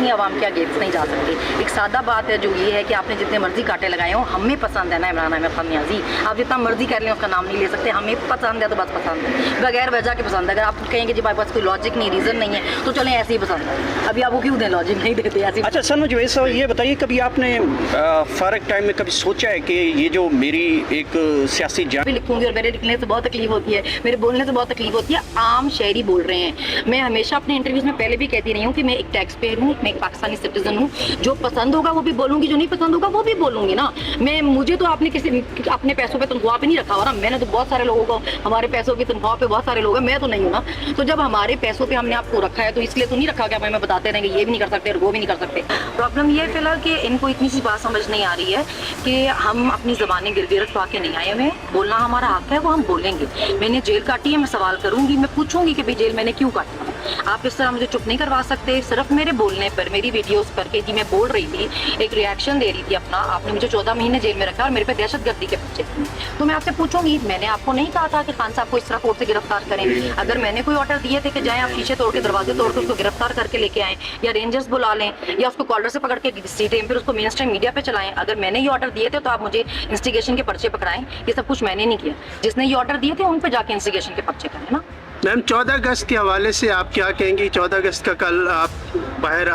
अपनी आवाम के अगेंस्ट नहीं जा सकते। एक सादा बात है जो ये है कि आपने जितने मर्जी कांटे लगाए हो, हमें पसंद है ना इमरान अहमद खान नियाज़ी, आप जितना मर्जी कर लें उसका नाम नहीं ले सकते। हमें पसंद है तो बस पसंद है, बगैर वजह के पसंद है। अगर आप कहेंगे जी हमारे पास कोई लॉजिक नहीं, रीज़न नहीं है, तो चलें ऐसे ही पसंद है। अभी आपको क्यों दें, लॉजिक नहीं देते ऐसे। अच्छा सनम जवेद साहब, ये बताइए कभी आपने फारग टाइम में कभी सोचा है कि ये जो मेरी एक सियासी जान लिखूंगी और मेरे लिखने से बहुत तकलीफ होती है, मेरे बोलने से बहुत तकलीफ होती है, आम शहरी बोल रहे हैं। मैं हमेशा अपने इंटरव्यूज में पहले भी कहती रही हूँ कि मैं एक टैक्स पेयर हूँ, मैं एक पाकिस्तानी सिटीजन हूँ। जो पसंद होगा वो भी बोलूंगी, जो नहीं पसंद होगा वो भी बोलूंगी ना। मुझे तो आपने किसी अपने पैसों पे तनख्वाह पे नहीं रखा हो ना, मैंने तो बहुत सारे लोगों को हमारे पैसों की तनख्वाह पे बहुत सारे लोग हैं, मैं तो नहीं हूँ ना। तो जब हमारे पैसों पे हमने आपको रखा है तो इसलिए तो नहीं रखा कि हमें बताते रहेंगे ये भी नहीं कर सकते और वो भी नहीं कर सकते। प्रॉब्लम ये है फिलहाल कि इनको इतनी सी बात समझ नहीं आ रही है कि हम अपनी ज़बानें गिरगिरट पा के नहीं आए हुए, बोलना हमारा हक है, वो हम बोलेंगे। मैंने जेल काटी है, मैं सवाल करूंगी, मैं पूछूंगी कि भाई जेल मैंने क्यों काटी। आप इस तरह मुझे चुप नहीं करवा सकते। सिर्फ मेरे बोलने पर, मेरी वीडियोस पर कि जी मैं बोल रही थी, एक रिएक्शन दे रही थी अपना, आपने मुझे 14 महीने जेल में रखा और मेरे पे दहशतगर्दी के बच्चे। तो मैं आपसे पूछूंगी, मैंने आपको नहीं कहा था कि खान साहब को इस तरह कोर्ट से गिरफ्तार करें। अगर मैंने कोई ऑर्डर दिए थे कि जाएं आप शीशे तोड़ के, दरवाजे तोड़ के उसको गिरफ्तार करके लेके आएं, या रेंजर्स बुला लें, या उसको कॉलर से पकड़ के सीटें फिर उसको मेन स्ट्रीम मीडिया पे चलाएं, अगर मैंने ये ऑर्डर दिए थे तो आप मुझे इंस्टिगेशन के पर्चे पकड़ाएं। ये सब कुछ मैंने नहीं किया, जिसने ये ऑर्डर दिए थे उन पे जाके इंस्टिगेशन के पर्चे करें ना। मैम 14 अगस्त के हवाले से आप क्या कहेंगी? 14 अगस्त का कल आप बाहर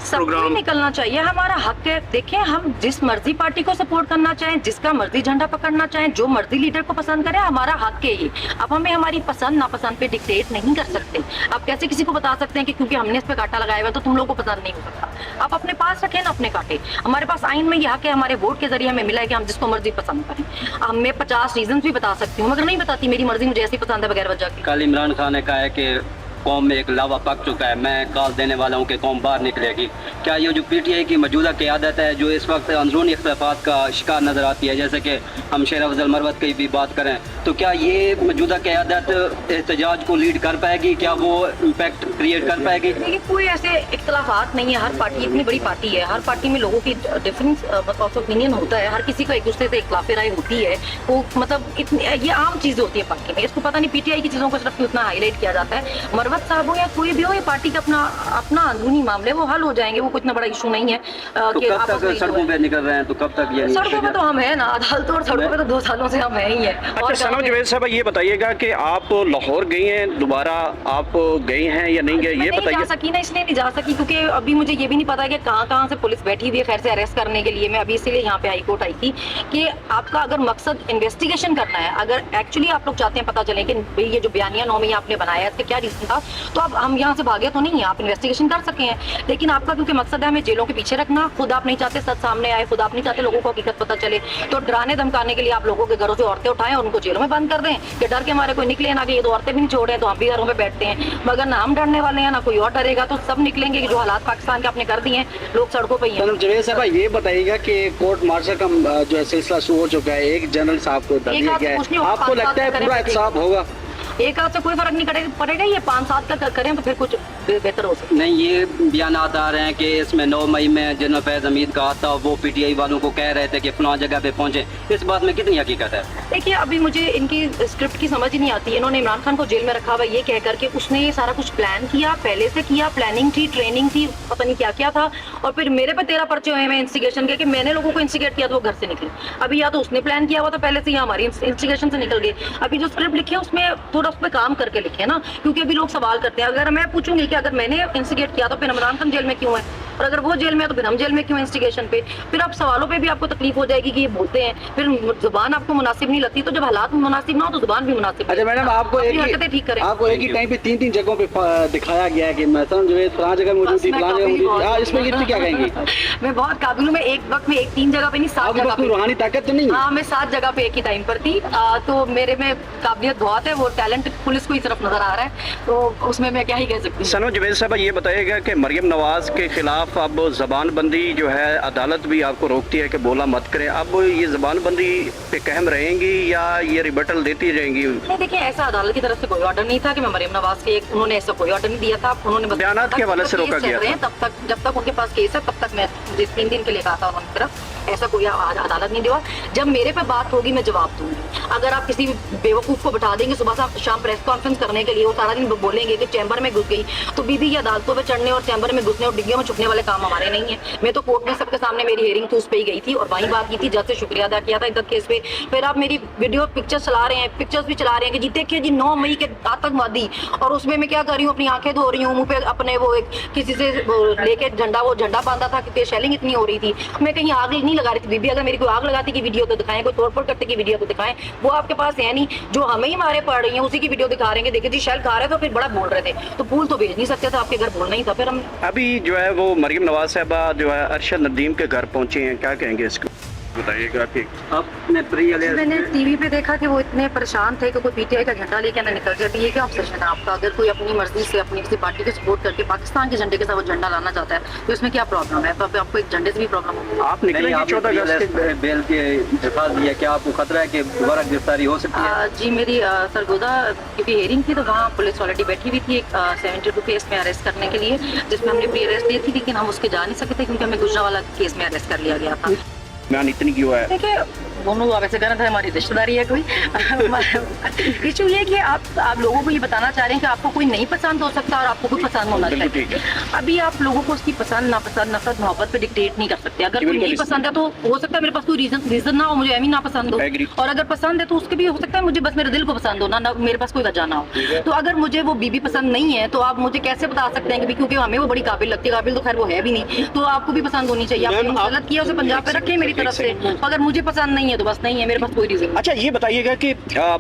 सबको निकलना चाहिए, हमारा हक है। देखें, हम जिस मर्जी पार्टी को सपोर्ट करना चाहें, जिसका मर्जी झंडा पकड़ना चाहें, जो मर्जी लीडर को पसंद करें, हमारा हक है ये। अब हमें हमारी पसंद नापसंद पे डिक्टेट नहीं कर सकते। आप कैसे किसी को बता सकते हैं कि क्योंकि हमने इस पे कांटा लगाया हुआ तो तुम लोगों को पसंद नहीं हो सकता। आप अपने पास रखें ना अपने कांटे। हमारे पास आइन में यह हक है, हमारे वोट के जरिए हमें मिला है कि हम जिसको मर्जी पसंद करें। हमें 50 रीजन भी बता सकती हूँ, मगर नहीं बताती, मेरी मर्जी मुझे ऐसी पसंद है बगैर वजह के। कल इमरान खान ने कहा है कि कौम में एक लावा पक चुका है, मैं कॉल देने वाला हूँ कि कौम बाहर निकलेगी। क्या ये जो PTI की मौजूदा क़यादत है जो इस वक्त अंदरूनी इख्तिलाफ़ात का शिकार नज़र आती है, जैसे कि हम शेर अफजल मरवत की भी बात करें, तो क्या ये मौजूदा क़यादत एहतजाज को लीड कर पाएगी? क्या वो इम्पैक्ट क्रिएट कर पाएगी? देखिए, कोई ऐसे इख्तिलाफात नहीं है। हर पार्टी इतनी बड़ी पार्टी है, हर पार्टी में लोगों की डिफरेंस ऑफ ओपिनियन होता है, हर किसी को एक दूसरे से इख्तिलाफ राय होती है। वो मतलब ये आम चीज़ होती है पार्टी में। इसको पता नहीं PTI की चीज़ों को सिर्फ उतना हाईलाइट किया जाता है। मरवत साहब हो या कोई भी हो, ये पार्टी का अपना अंदरूनी मामले, वो हल हो जाएंगे, वो कुछ इतना बड़ा इशू नहीं है। तो कब तक सड़कों पे निकल रहे हैं? तो कब तक ये सड़कों पे तो हम है ना, अदालतों और सड़कों पे तो 2 सालों से हम है ही है। अच्छा सनम जवेद साहब, ये बताइएगा कि आप लाहौर गई हैं, दोबारा आप गई हैं या नहीं गए, ये बताइए। नहीं जा सकी ना, इसलिए नहीं जा सकी क्योंकि अभी मुझे ये भी नहीं पता कि कहाँ से पुलिस बैठी हुई है खैर से अरेस्ट करने के लिए। मैं अभी इसीलिए यहाँ पे हाई कोर्ट आई थी कि आपका अगर मकसद इन्वेस्टिगेशन करना है, अगर एक्चुअली आप लोग चाहते हैं पता चले कि भाई ये जो बयानिया नौमी आपने बनाया है इसका क्या रीजन था, तो अब हम यहाँ से भागे तो नहीं है, आप इन्वेस्टिगेशन कर सके हैं। लेकिन आपका क्योंकि मकसद है हमें जेलों के पीछे रखना, खुद आप नहीं चाहते सच सामने आए, खुद आप नहीं चाहते लोगों को हकीकत पता चले, तो डराने धमकाने के लिए आप लोगों के घरों से औरतें उठाएं और उनको जेलों में बंद कर दें कि डर के हमारे कोई निकले ना कि ये तो औरतें भी नहीं छोड़े तो हम भी घरों में बैठते हैं। मगर ना हम डरने वाले हैं ना कोई और डरेगा, तो सब निकलेंगे कि जो हालात पाकिस्तान के आपने कर दिए हैं, लोग सड़कों पर ही हैं। जवेद साहब, ये बताइएगा कि कोर्ट मार्शल का जो है सिलसिला शुरू हो चुका है, एक जनरल साहब को दर्ज किया है, आपको लगता है पूरा एहतसाब होगा? एक हाथ से कोई फर्क नहीं पड़ेगा, ये 5 साल तक करें तो फिर कुछ बेहतर हो सकता है। नहीं, ये बयानात आ रहे हैं कि इसमें 9 मई में जनरल फैज हमीद का आता, वो PTI वालों को कह रहे थे कि फलां जगह पे पहुंचे। इस बात में कितनी हकीकत है? देखिए, अभी मुझे इनकी स्क्रिप्ट की समझ ही नहीं आती। इन्होंने इमरान खान को जेल में रखा हुआ ये कह करके उसने ये सारा कुछ प्लान किया, पहले से किया, प्लानिंग थी, ट्रेनिंग थी, पता नहीं क्या क्या था, और फिर मेरे पे 13 पर्चे हुए हैं इंस्टिगेशन के कि मैंने लोगों को इंस्टिगेट किया तो वो घर से निकले। अभी या तो उसने प्लान किया हुआ था पहले से, या हमारी इंस्टिगेशन से निकल गए। अभी जो स्क्रिप्ट लिखी है उसमें थोड़ा उस पर काम करके लिखे ना, क्योंकि अभी लोग सवाल करते हैं। अगर मैं पूछूंगी कि अगर मैंने इंस्टिगेट किया तो फिर इमरान खान जेल में क्यों है, और अगर वो जेल में है तो फिर हम जेल में क्यों इंस्टिगेशन पे, फिर आप सवालों पे भी आपको तकलीफ हो जाएगी कि ये बोलते हैं, फिर जुबान आपको मुनासिब नहीं लगती। तो जब हालात मुनासिब ना हो तो जुबान भी मुनासिब। अच्छा मैडम, आपको एक ही टाइम पे 3 जगहों पे दिखाया गया है कि मैडम जो है फलां जगह मौजूद थी, फलां जगह मौजूद थी, इसमें कितनी क्या कहेंगी? मैं बहुत काबिल हूँ। मैं एक वक्त में 3 जगह पे नहीं 7 जगह पे, रूहानी ताकत तो नहीं? हाँ, मैं 7 जगह पे एक ही टाइम पर थी। तो मेरे में काबिलियत बहुत है, वो टैलेंट पुलिस को ही सिर्फ नजर आ रहा है, तो उसमें मैं क्या ही कह सकती हूँ। सनम जवेद साहब, ये बताइएगा कि मरियम नवाज के खिलाफ खिलाफ अब ज़बान बंदी जो है अदालत भी आपको रोकती है कि बोला मत करें, अब ये ज़बान बंदी पे कहम रहेंगी या ये रिबटल देती रहेंगी? नहीं, देखिए ऐसा अदालत की तरफ से कोई ऑर्डर नहीं था कि मैं मरियम नवाज के उन्होंने ऐसा कोई ऑर्डर नहीं दिया था। उन्होंने बस बयानात के हवाले से रोका गया था। तब तक जब तक उनके पास केस है तब तक मैं 3 दिन के लिए कहा था उन्होंने तरफ, ऐसा कोई अदालत नहीं दिया। जब मेरे पे बात होगी मैं जवाब दूंगी। अगर आप किसी बेवकूफ को बैठा देंगे सुबह से शाम प्रेस कॉन्फ्रेंस करने के लिए, वो सारा दिन बोलेंगे कि चैम्बर में घुस गई, तो बीबी ये अदालतों पे चढ़ने और चैम्बर में घुसने और डिग्गियों में छुपने वाले काम हमारे नहीं है। मैं तो कोर्ट में सबके सामने मेरी हियरिंग थी उस पे ही गई थी और वहीं बात की थी, जज से शुक्रिया अदा किया था इद्दत केस पे। फिर आप मेरी वीडियो पिक्चर्स चला रहे हैं, पिक्चर्स भी चला रहे हैं कि जी देखिए जी 9 मई के आतंकवादी, और उसमें मैं क्या कर रही हूँ, अपनी आंखें धो रही हूँ, मुंह पे अपने वो एक किसी से लेके झंडा बांधा था क्योंकि शेलिंग इतनी हो रही थी। मैं कहीं आग नहीं लगा रही थी बीबी, अगर मेरी कोई आग लगाती की वीडियो तो दिखाएं, कोई तोड़फोड़ करते की वीडियो तो दिखाएं, वो आपके पास है नहीं। जो हमें ही मारे पड़ रही हैं उसी की वीडियो दिखा रहे हैं, देखिए जी शेल खा रहे थे, फिर बड़ा बोल रहे थे, तो फूल तो भेज नहीं सकते थे, आपके घर बोलना ही था। फिर हम अभी जो है वो मरियम नवाज साहबा जो है अरशद नदीम के घर पहुंचे हैं, क्या कहेंगे इसको बताइएगा कि अपने प्रिय मैंने टीवी पे देखा कि वो इतने परेशान थे कि कोई पीटीआई का झंडा लेके ना निकल जाए। ये क्या ऑब्सेशन है आपका? अगर कोई अपनी मर्जी से अपनी किसी पार्टी को सपोर्ट करके पाकिस्तान के झंडे के साथ वो झंडा लाना चाहता है तो इसमें क्या प्रॉब्लम है? तो आपको एक झंडे से भी प्रॉब्लम होगी। आप निकलेंगे 14 अगस्त के बेल के दरख्वास्त दिया, क्या आपको खतरा है कि दोबारा गिरफ्तारी हो सकती है? जी मेरी सरगोदा की हियरिंग थी तो वहाँ पुलिस ऑलरेडी बैठी हुई थी एक 72 केस में अरेस्ट करने के लिए, जिसमें हमने प्री अरेस्ट दी थी, लेकिन हम उसके जा नहीं सके थे क्योंकि हमें गुजरावाला केस में अरेस्ट कर लिया गया था। बयान इतनी क्यों है? देखिए दोनों वैसे कहना था हमारी रिश्तेदारी है कोई इशू ये कि आप लोगों को ये बताना चाह रहे हैं कि आपको कोई नहीं पसंद हो सकता और आपको कोई पसंद होना बिल्कुल चाहिए। ठीक है। अभी आप लोगों को उसकी पसंद नापसंद नफरत मोहब्बत पे डिक्टेट नहीं कर सकते। अगर कोई नहीं पसंद है तो हो सकता है मेरे पास कोई रीजन ना हो, मुझे एमी ना पसंद हो, Agree। और अगर पसंद है तो उसके भी हो सकता है मुझे बस मेरे दिल को पसंद हो ना मेरे पास कोई वजह ना हो। तो अगर मुझे वो बीबी पसंद नहीं है तो आप मुझे कैसे बता सकते हैं कि क्योंकि हमें वो बड़ी काबिल लगती है, काबिल तो खैर वो है भी नहीं, तो आपको भी पसंद होनी चाहिए। आपने गलत किया उसे पंजाब पे रखे मेरी तरफ से, अगर मुझे पसंद नहीं है तो बस नहीं है, मेरे पास कोई रीजन। अच्छा ये बताइएगा कि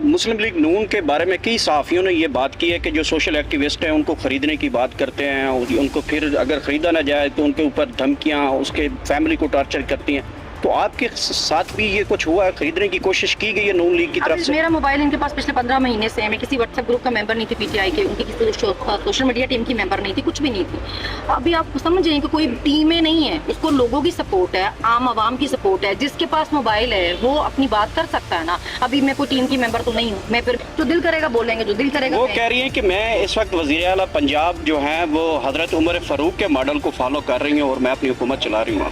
मुस्लिम लीग नून के बारे में कई सहाफ़ियों ने ये बात की है कि जो सोशल एक्टिविस्ट हैं उनको ख़रीदने की बात करते हैं, उनको फिर अगर ख़रीदा ना जाए तो उनके ऊपर धमकियां, उसके फैमिली को टार्चर करती हैं, तो आपके साथ भी ये कुछ हुआ है? खरीदने की कोशिश की गई है नून लीग की तरफ से? मेरा मोबाइल इनके पास पिछले 15 महीने से है, मैं किसी व्हाट्सएप ग्रुप का मेंबर नहीं थी पीटीआई के, उनकी किसी सोशल मीडिया टीम की मेंबर नहीं थी, कुछ भी नहीं थी। अभी आप समझें कि कोई टीमें नहीं है, उसको लोगों की सपोर्ट है, आम आवाम की सपोर्ट है, जिसके पास मोबाइल है वो अपनी बात कर सकता है ना। अभी मैं कोई टीम की मेंबर तो नहीं हूँ, मैं फिर जो दिल करेगा बोलेंगे, जो दिल करेगा। वो कह रही हैं कि मैं इस वक्त वज़ीर आला पंजाब जो है वो हज़रत उमर फ़ारूक के मॉडल को फॉलो कर रही हूँ और मैं अपनी हुकूमत चला रही हूँ।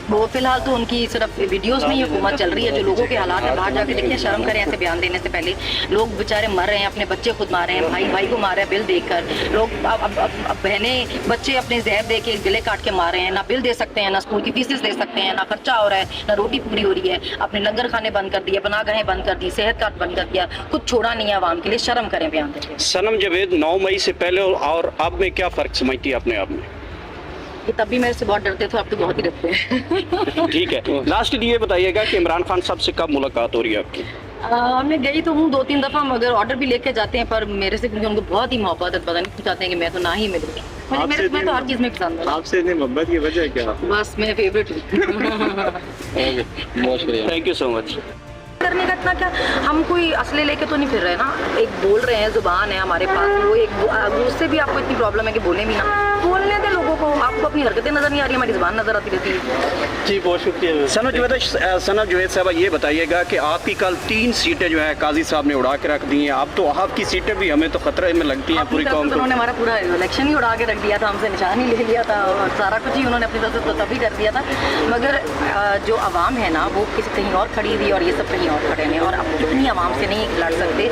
वो फिलहाल तो उनकी सिर्फ वीडियोस में ही हुकूमत चल रही है। जो लोगों के हालात है बाहर जाके देखिए, शर्म करें ऐसे बयान देने से पहले। लोग बेचारे मर रहे हैं, अपने बच्चे खुद मार रहे हैं, भाई भाई को मार रहे हैं बिल देकर। लोग अब बहनें बच्चे अपने जहर दे के गले काट के मार रहे हैं, ना बिल दे सकते हैं, ना स्कूल की फीसेस दे सकते हैं, ना खर्चा हो रहा है, ना रोटी पूरी हो रही है। अपने लंगर खाने बंद कर दिए, पनाहगाहें बंद कर दी, सेहत कार्ड बंद कर दिया, कुछ छोड़ा नहीं है आवाम के लिए। शर्म करें बयान देते। सनम जावेद 9 मई से पहले और अब में क्या फ़र्क समझती है अपने आप में? कि तब भी मेरे से बहुत डरते थे, अब तो बहुत ही डरते हैं। ठीक है, लास्ट ये बताइएगा कि इमरान खान साहब से कब मुलाकात हो रही है आपकी? मैं गई तो हूँ 2-3 दफ़ा, मगर ऑर्डर भी लेके जाते हैं, पर मेरे से क्योंकि उनको बहुत ही मोहब्बत है, पता नहीं चाहते हैं कि मैं तो ना ही मिलूँ। मैं तो हर चीज़ में पसंद हूँ। आपसे इतनी मोहब्बत की वजह क्या? बस मैं फेवरेट हूँ। बहुत शुक्रिया, थैंक यू सो मच। करने का इतना क्या, हम कोई असले लेके तो नहीं फिर रहे ना। एक बोल रहे हैं, जुबान है हमारे पास, वो एक उससे भी आपको इतनी प्रॉब्लम है कि बोले भी ना, बोलने दे लोगों को। आपको अपनी हरकतें नजर नहीं आ रही, हमारी जुबान नजर आती रहती है। जी बहुत शुक्रिया। सनम जावेद साहब ये बताइएगा कि आपकी कल 3 सीटें जो है काजी साहब ने उड़ा के रख दी हैं, अब तो आपकी सीटें भी हमें तो खतरे में लगती हैं पूरी कौम को। उन्होंने हमारा पूरा इलेक्शन ही उड़ा के रख दिया था, हमसे निशान ही ले लिया था और सारा कुछ ही उन्होंने अपनी तरफ से तभी कर दिया था। मगर जो आवाम है ना वो किसी कहीं और खड़ी थी और ये सब कहीं और खड़े हैं, और अब इतनी आवाम से नहीं लड़ सकते।